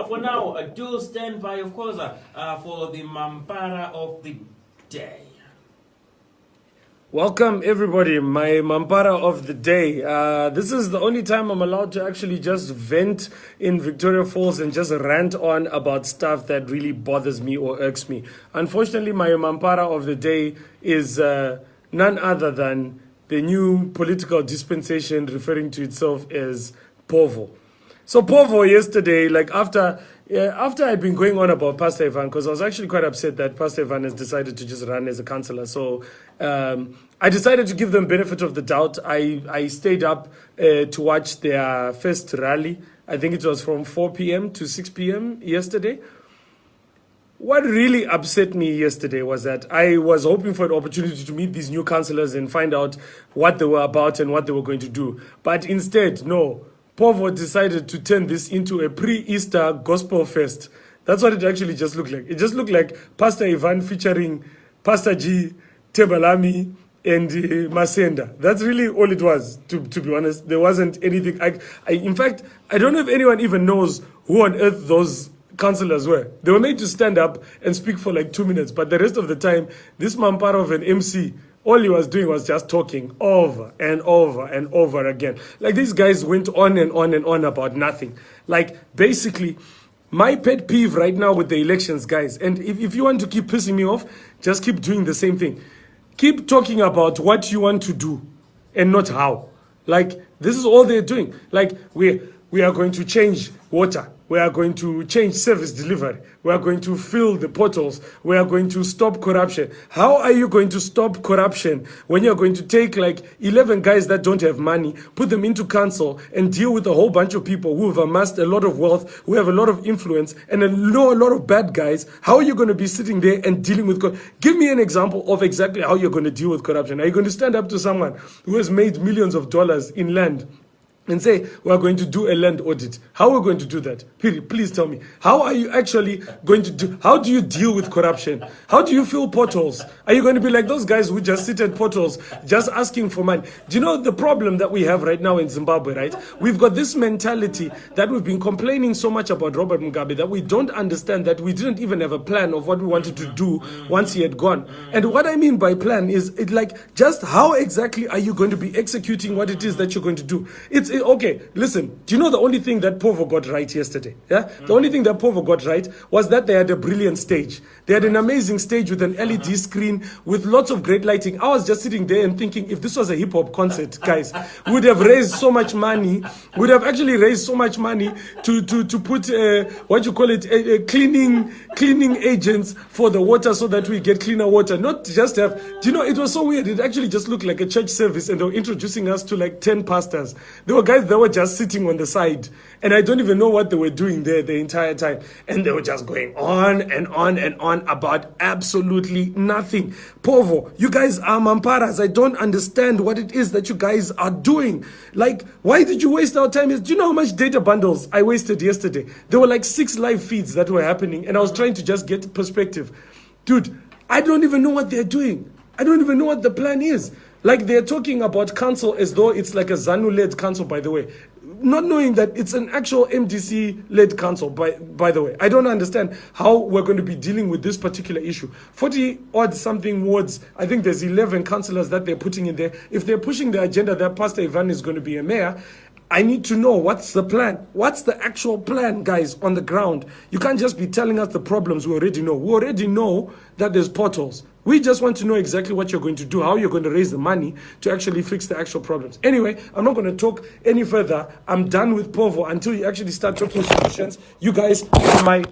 For now, do stand by, of course, for the Mambara of the day. Welcome everybody, my Mambara of the day. This is the only time I'm allowed to actually just vent in Victoria Falls and just rant on about stuff that really bothers me or irks me. Unfortunately, my Mambara of the day is none other than the new political dispensation referring to itself as POVO. So POVO yesterday, like after I'd been going on about Pastor Ivan, because I was actually quite upset that Pastor Ivan has decided to just run as a councillor. So I decided to give them benefit of the doubt. I stayed up to watch their first rally. I think it was from 4 p.m. to 6 p.m. yesterday. What really upset me yesterday was that I was hoping for an opportunity to meet these new councillors and find out what they were about and what they were going to do. But instead, no. POVO decided to turn this into a pre-Easter gospel fest. That's what it actually just looked like. It just looked like Pastor Ivan featuring Pastor G, Tebalami, and Masenda. That's really all it was, to be honest. There wasn't anything. In fact, I don't know if anyone even knows who on earth those councillors were. They were made to stand up and speak for like 2 minutes, but the rest of the time, this Mambara of an MC, all he was doing was just talking over and over and over again. Like these guys went on and on and on about nothing. Like basically, my pet peeve right now with the elections, guys, and if you want to keep pissing me off, just keep doing the same thing. Keep talking about what you want to do and not how. Like this is all they're doing. Like we are going to change water. We are going to change service delivery. We are going to fill the portals. We are going to stop corruption. How are you going to stop corruption when you're going to take like 11 guys that don't have money, put them into council and deal with a whole bunch of people who have amassed a lot of wealth, who have a lot of influence and a lot of bad guys? How are you going to be sitting there and dealing with Give me an example of exactly how you're going to deal with corruption. Are you going to stand up to someone who has made millions of dollars in land and say, we are going to do a land audit? How are we going to do that? Please tell me. How are you actually going to do, how do you deal with corruption? How do you fill potholes? Are you going to be like those guys who just sit at potholes, just asking for money? Do you know the problem that we have right now in Zimbabwe, right? We've got this mentality that we've been complaining so much about Robert Mugabe that we don't understand that we didn't even have a plan of what we wanted to do once he had gone. And what I mean by plan is it like, just how exactly are you going to be executing what it is that you're going to do? Okay, listen, do you know the only thing that POVO got right yesterday? Yeah? The only thing that POVO got right was that they had a brilliant stage. They had an amazing stage with an LED screen, with lots of great lighting. I was just sitting there and thinking, if this was a hip-hop concert, guys, we would have raised so much money, would have actually raised so much money to put, cleaning agents for the water so that we get cleaner water. Not just have, do you know, it was so weird. It actually just looked like a church service and they were introducing us to like 10 pastors. There were guys that were just sitting on the side and I don't even know what they were doing there the entire time. And they were just going on and on and on about absolutely nothing. POVO, you guys are Mamparas. I don't understand what it is that you guys are doing. Like, why did you waste our time? Do you know how much data bundles I wasted yesterday? There were like 6 live feeds that were happening and I was trying to just get perspective. Dude, I don't even know what they're doing. I don't even know what the plan is. Like they're talking about council as though it's like a ZANU-led council, by the way. Not knowing that it's an actual MDC-led council, by the way. I don't understand how we're going to be dealing with this particular issue. 40-odd something wards, I think there's 11 councillors that they're putting in there. If they're pushing the agenda that Pastor Ivan is going to be a mayor, I need to know what's the plan. What's the actual plan, guys, on the ground? You can't just be telling us the problems we already know. We already know that there's potholes. We just want to know exactly what you're going to do, how you're going to raise the money to actually fix the actual problems. Anyway, I'm not going to talk any further. I'm done with POVO until you actually start talking solutions. You guys are my